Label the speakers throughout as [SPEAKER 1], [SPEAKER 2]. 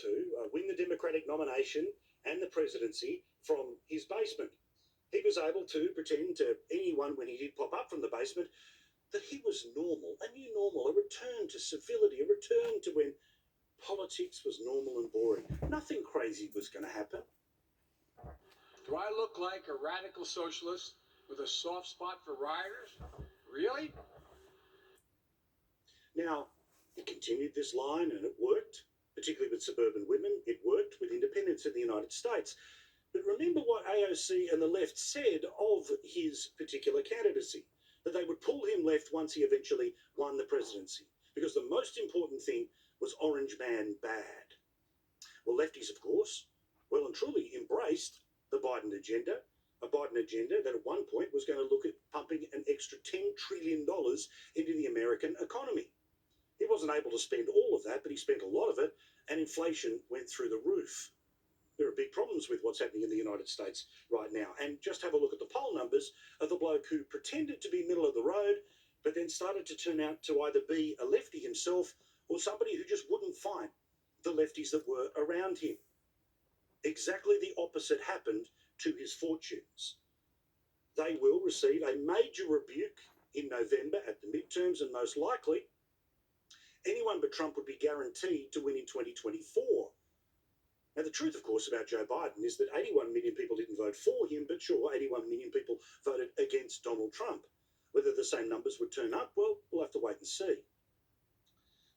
[SPEAKER 1] to win the Democratic nomination and the presidency from his basement. He was able to pretend to anyone when he did pop up from the basement that he was normal, a new normal, a return to civility, a return to when politics was normal and boring. Nothing crazy was going to happen.
[SPEAKER 2] Do I look like a radical socialist with a soft spot for rioters? Really?
[SPEAKER 1] Now, he continued this line and it worked, particularly with suburban women. It worked with independents in the United States. But remember what AOC and the left said of his particular candidacy, that they would pull him left once he eventually won the presidency, because the most important thing was Orange Man bad. Well, lefties, of course, well and truly embraced the Biden agenda, a Biden agenda that at one point was going to look at pumping an extra $10 trillion into the American economy. He wasn't able to spend all of that, but he spent a lot of it, and inflation went through the roof. There are big problems with what's happening in the United States right now. And just have a look at the poll numbers of the bloke who pretended to be middle of the road, but then started to turn out to either be a lefty himself or somebody who just wouldn't fight the lefties that were around him. Exactly the opposite happened to his fortunes. They will receive a major rebuke in November at the midterms, and most likely anyone but Trump would be guaranteed to win in 2024. Now, the truth, of course, about Joe Biden is that 81 million people didn't vote for him, but sure, 81 million people voted against Donald Trump. Whether the same numbers would turn up, well, we'll have to wait and see.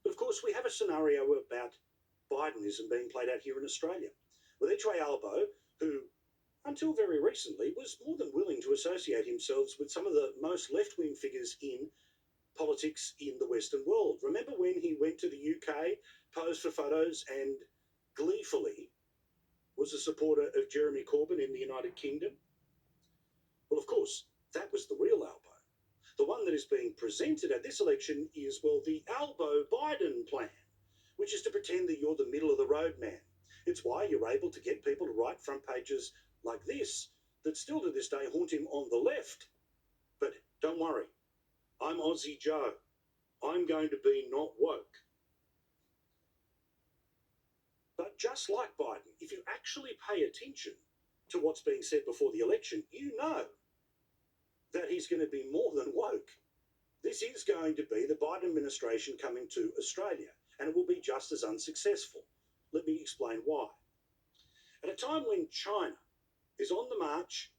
[SPEAKER 1] But, of course, we have a scenario about Bidenism being played out here in Australia, with Edgeway Albo, who, until very recently, was more than willing to associate himself with some of the most left-wing figures in politics in the Western world. Remember when he went to the UK, posed for photos, and gleefully was a supporter of Jeremy Corbyn in the United Kingdom? Well, of course, that was the real Albo. The one that is being presented at this election is, well, the Albo Biden plan, which is to pretend that you're the middle of the road man. It's why you're able to get people to write front pages like this that still to this day haunt him on the left. But don't worry, I'm Aussie Joe. I'm going to be not woke. But just like Biden, if you actually pay attention to what's being said before the election, you know that he's going to be more than woke. This is going to be the Biden administration coming to Australia, and it will be just as unsuccessful. Let me explain why. At a time when China is on the march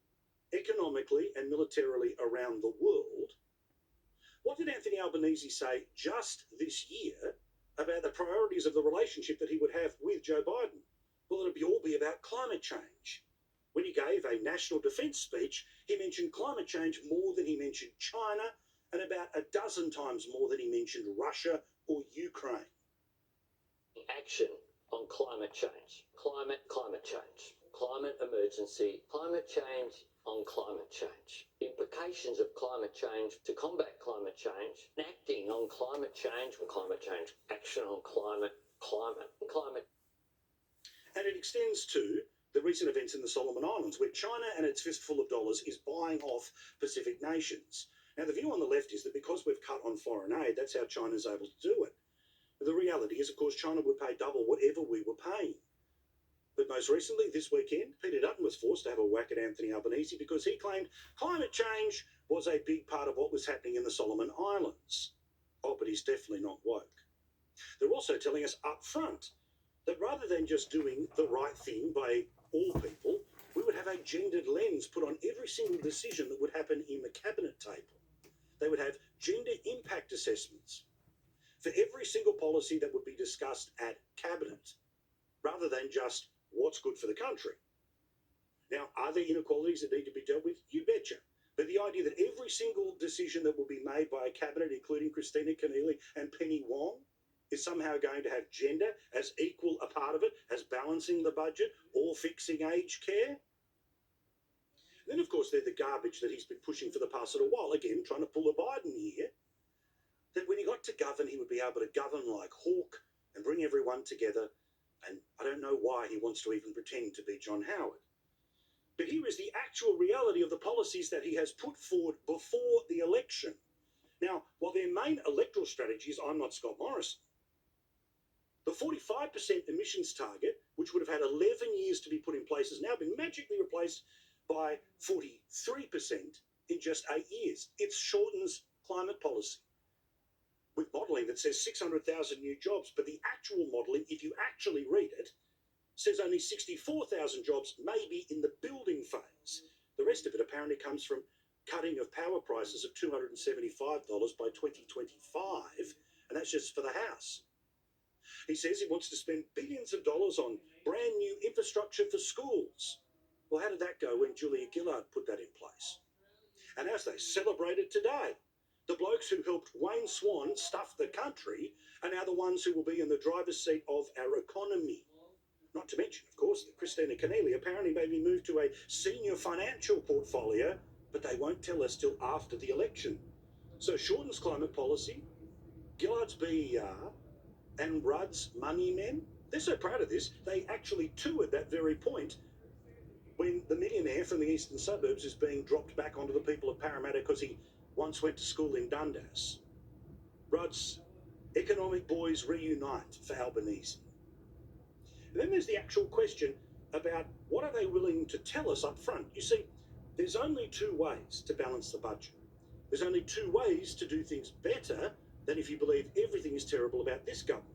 [SPEAKER 1] economically and militarily around the world, what did Anthony Albanese say just this year about the priorities of the relationship that he would have with Joe Biden? Well, it'll all be about climate change. When he gave a national defence speech, he mentioned climate change more than he mentioned China, and about a dozen times more than he mentioned Russia or Ukraine.
[SPEAKER 3] Action on climate change. Climate change. Climate emergency. Climate change on climate change. Implications of climate change to combat climate change. Acting on climate change. Action on climate.
[SPEAKER 1] And it extends to the recent events in the Solomon Islands, where China and its fistful of dollars is buying off Pacific nations. Now, the view on the left is that because we've cut on foreign aid, that's how China's able to do it. The reality is, of course, China would pay double whatever we were paying. But most recently, this weekend, Peter Dutton was forced to have a whack at Anthony Albanese because he claimed climate change was a big part of what was happening in the Solomon Islands. Oh, but he's definitely not woke. They're also telling us up front that rather than just doing the right thing by all people, we would have a gendered lens put on every single decision that would happen in the cabinet table. They would have gender impact assessments for every single policy that would be discussed at cabinet, rather than just what's good for the country. Now, are there inequalities that need to be dealt with? You betcha. But the idea that every single decision that will be made by a cabinet, including Christina Keneally and Penny Wong, is somehow going to have gender as equal a part of it as balancing the budget or fixing aged care? Then, of course, they're the garbage that he's been pushing for the past little while, again, trying to pull a Biden here, that when he got to govern, he would be able to govern like Hawke and bring everyone together. And I don't know why he wants to even pretend to be John Howard. But here is the actual reality of the policies that he has put forward before the election. Now, while their main electoral strategy is I'm not Scott Morrison, The 45% emissions target, which would have had 11 years to be put in place, has now been magically replaced by 43% in just 8 years. It shortens climate policy with modelling that says 600,000 new jobs, but the actual modelling, if you actually read it, says only 64,000 jobs may be in the building phase. The rest of it apparently comes from cutting of power prices of $275 by 2025, and that's just for the house. He says he wants to spend billions of dollars on brand new infrastructure for schools. Well, how did that go when Julia Gillard put that in place? And as they celebrated today, the blokes who helped Wayne Swan stuff the country are now the ones who will be in the driver's seat of our economy. Not to mention, of course, that Christina Keneally apparently may be moved to a senior financial portfolio, but they won't tell us till after the election. So Shorten's climate policy, Gillard's BER, and Rudd's money men, they're so proud of this, they actually toured that very point when the millionaire from the eastern suburbs is being dropped back onto the people of Parramatta because he once went to school in Dundas. Rudd's economic boys reunite for Albanese. And then there's the actual question about what are they willing to tell us up front. You see, there's only two ways to balance the budget. There's only two ways to do things better than if you believe everything is terrible about this government.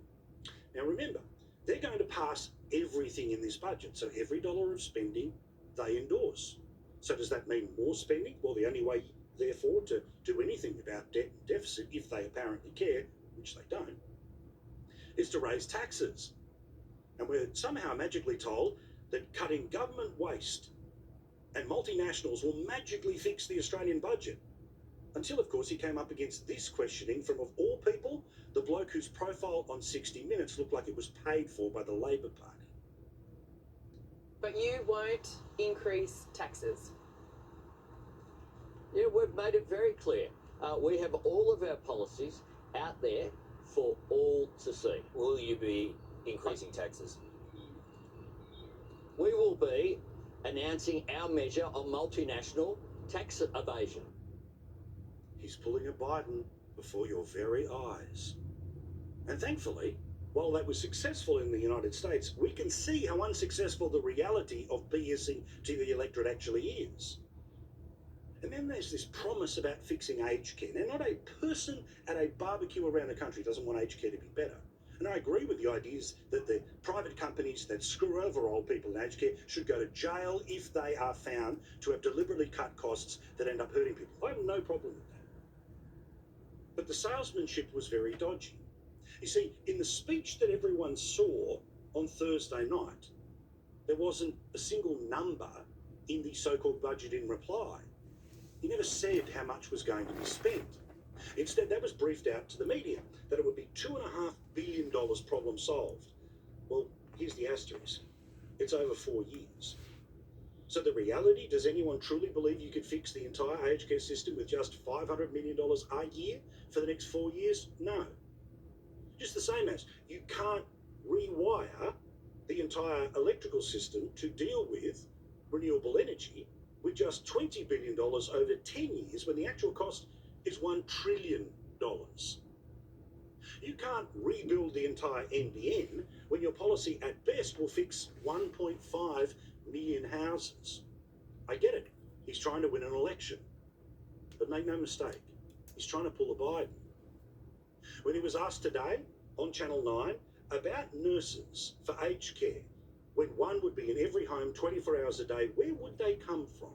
[SPEAKER 1] Now remember, they're going to pass everything in this budget, so every dollar of spending they endorse. So does that mean more spending? Well, the only way, therefore, to do anything about debt and deficit, if they apparently care, which they don't, is to raise taxes. And we're somehow magically told that cutting government waste and multinationals will magically fix the Australian budget. Until, of course, he came up against this questioning from, of all people, the bloke whose profile on 60 Minutes looked like it was paid for by the Labor Party.
[SPEAKER 4] But you won't increase taxes.
[SPEAKER 3] Yeah, we've made it very clear. We have all of our policies out there for all to see.
[SPEAKER 5] Will you be increasing taxes?
[SPEAKER 3] We will be announcing our measure on multinational tax evasion.
[SPEAKER 1] He's pulling a Biden before your very eyes. And thankfully, while that was successful in the United States, we can see how unsuccessful the reality of BSing to the electorate actually is. And then there's this promise about fixing aged care. Now, not a person at a barbecue around the country doesn't want aged care to be better. And I agree with the ideas that the private companies that screw over old people in aged care should go to jail if they are found to have deliberately cut costs that end up hurting people. I have no problem with that. But the salesmanship was very dodgy. You see, in the speech that everyone saw on Thursday night, there wasn't a single number in the so-called budget in reply. He never said how much was going to be spent. Instead, that was briefed out to the media, that it would be $2.5 billion problem solved. Well, here's the asterisk. It's over 4 years. So the reality, does anyone truly believe you could fix the entire aged care system with just $500 million a year for the next 4 years? No. Just the same as you can't rewire the entire electrical system to deal with renewable energy with just $20 billion over 10 years when the actual cost is $1 trillion. You can't rebuild the entire NBN when your policy at best will fix 1.5 million houses. I get it. He's trying to win an election. But make no mistake, he's trying to pull a Biden. When he was asked today on Channel 9 about nurses for aged care, when one would be in every home 24 hours a day, where would they come from?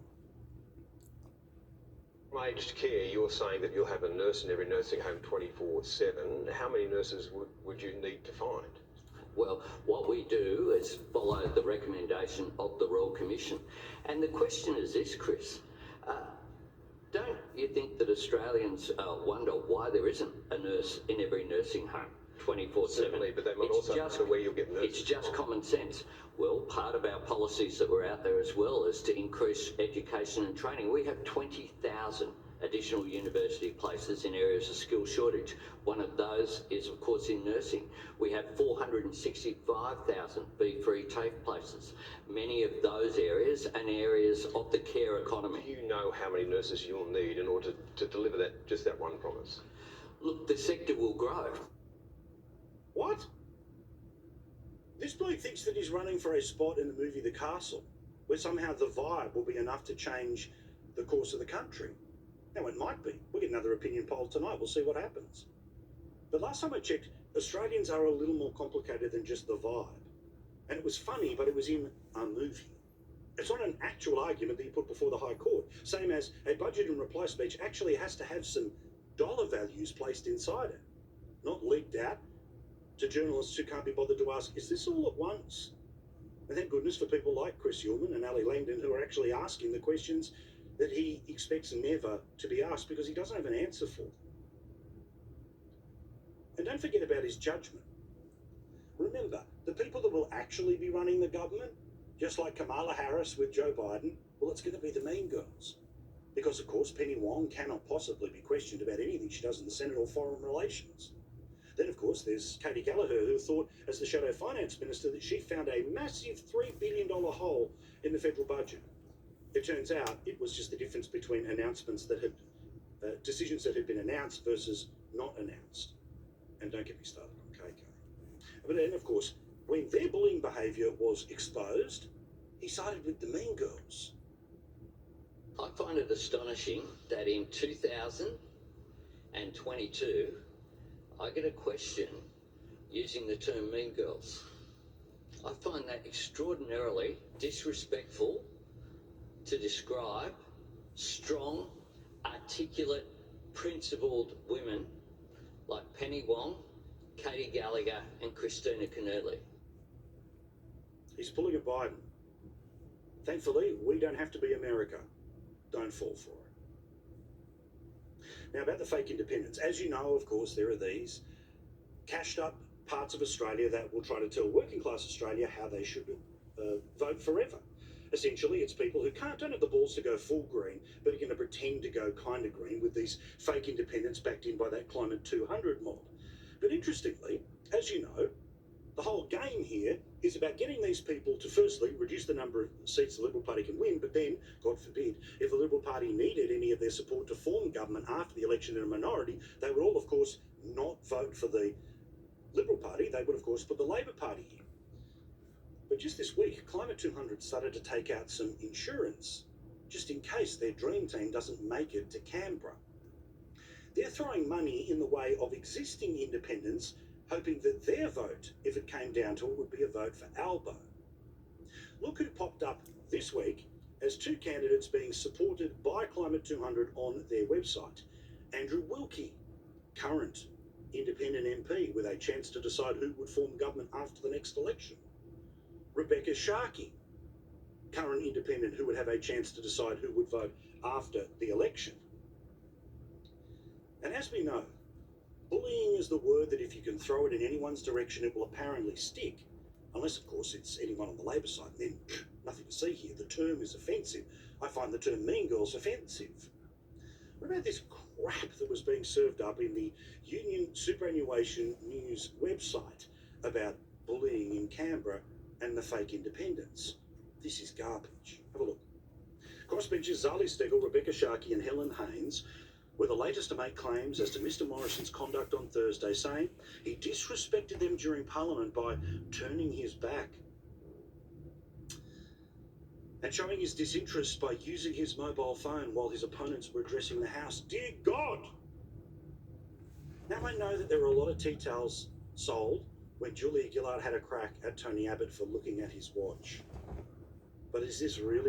[SPEAKER 6] Aged care, you're saying that you'll have a nurse in every nursing home 24/7. How many nurses would you need to find?
[SPEAKER 3] Well, what we do is follow the recommendation of the Royal Commission. And the question is this, Chris. Don't you think that Australians wonder why there isn't a nurse in every nursing home 24/7?
[SPEAKER 6] Certainly, but they might also wonder where you'll get nurses.
[SPEAKER 3] It's just common sense. Well, part of our policies that were out there as well is to increase education and training. We have 20,000 additional university places in areas of skill shortage. One of those is, of course, in nursing. We have 465,000 B3 TAFE places. Many of those areas and areas of the care economy.
[SPEAKER 6] Do you know how many nurses you'll need in order to deliver that, just that one promise?
[SPEAKER 3] Look, the sector will grow.
[SPEAKER 1] What? This bloke thinks that he's running for a spot in the movie The Castle, where somehow the vibe will be enough to change the course of the country. Now, it might be. We'll get another opinion poll tonight. We'll see what happens. But last time I checked, Australians are a little more complicated than just the vibe. And it was funny, but it was in a movie. It's not an actual argument that you put before the High Court. Same as a budget and reply speech actually has to have some dollar values placed inside it, not leaked out to journalists who can't be bothered to ask, is this all at once? And thank goodness for people like Chris Uhlmann and Ali Langdon who are actually asking the questions that he expects never to be asked because he doesn't have an answer for them. And don't forget about his judgment. Remember, the people that will actually be running the government, just like Kamala Harris with Joe Biden, well, it's going to be the mean girls. Because, of course, Penny Wong cannot possibly be questioned about anything she does in the Senate or foreign relations. Then, of course, there's Katie Gallagher, who thought, as the Shadow Finance Minister, that she found a massive $3 billion hole in the federal budget. It turns out it was just the difference between announcements that had, decisions that had been announced versus not announced. And don't get me started on KK. But then, of course, when their bullying behaviour was exposed, he sided with the mean girls.
[SPEAKER 3] I find it astonishing that in 2022, I get a question using the term mean girls. I find that extraordinarily disrespectful to describe strong, articulate, principled women like Penny Wong, Katie Gallagher and Christina Keneally.
[SPEAKER 1] He's pulling a Biden. Thankfully, we don't have to be America. Don't fall for it. Now, about the fake independence. As you know, of course, there are these cashed up parts of Australia that will try to tell working class Australia how they should vote forever. Essentially, it's people who don't have the balls to go full green, but are going to pretend to go kind of green with these fake independents backed in by that Climate 200 mob. But interestingly, as you know, the whole game here is about getting these people to firstly reduce the number of seats the Liberal Party can win, but then, God forbid, if the Liberal Party needed any of their support to form government after the election in a minority, they would all, of course, not vote for the Liberal Party. They would, of course, put the Labor Party in. But just this week, Climate 200 started to take out some insurance, just in case their dream team doesn't make it to Canberra. They're throwing money in the way of existing independents, hoping that their vote, if it came down to it, would be a vote for Albo. Look who popped up this week as two candidates being supported by Climate 200 on their website. Andrew Wilkie, current independent MP with a chance to decide who would form government after the next election. Rebecca Sharkey, current independent who would have a chance to decide who would vote after the election. And as we know, bullying is the word that if you can throw it in anyone's direction, it will apparently stick. Unless, of course, it's anyone on the Labor side. Then, nothing to see here. The term is offensive. I find the term mean girls offensive. What about this crap that was being served up in the Union Superannuation News website about bullying in Canberra and the fake independents? This is garbage. Have a look. Crossbenchers Zali Steggall, Rebecca Sharkey and Helen Haynes were the latest to make claims as to Mr Morrison's conduct on Thursday, saying he disrespected them during Parliament by turning his back and showing his disinterest by using his mobile phone while his opponents were addressing the House. Dear God! Now I know that there were a lot of tea towels sold when Julia Gillard had a crack at Tony Abbott for looking at his watch. But is this really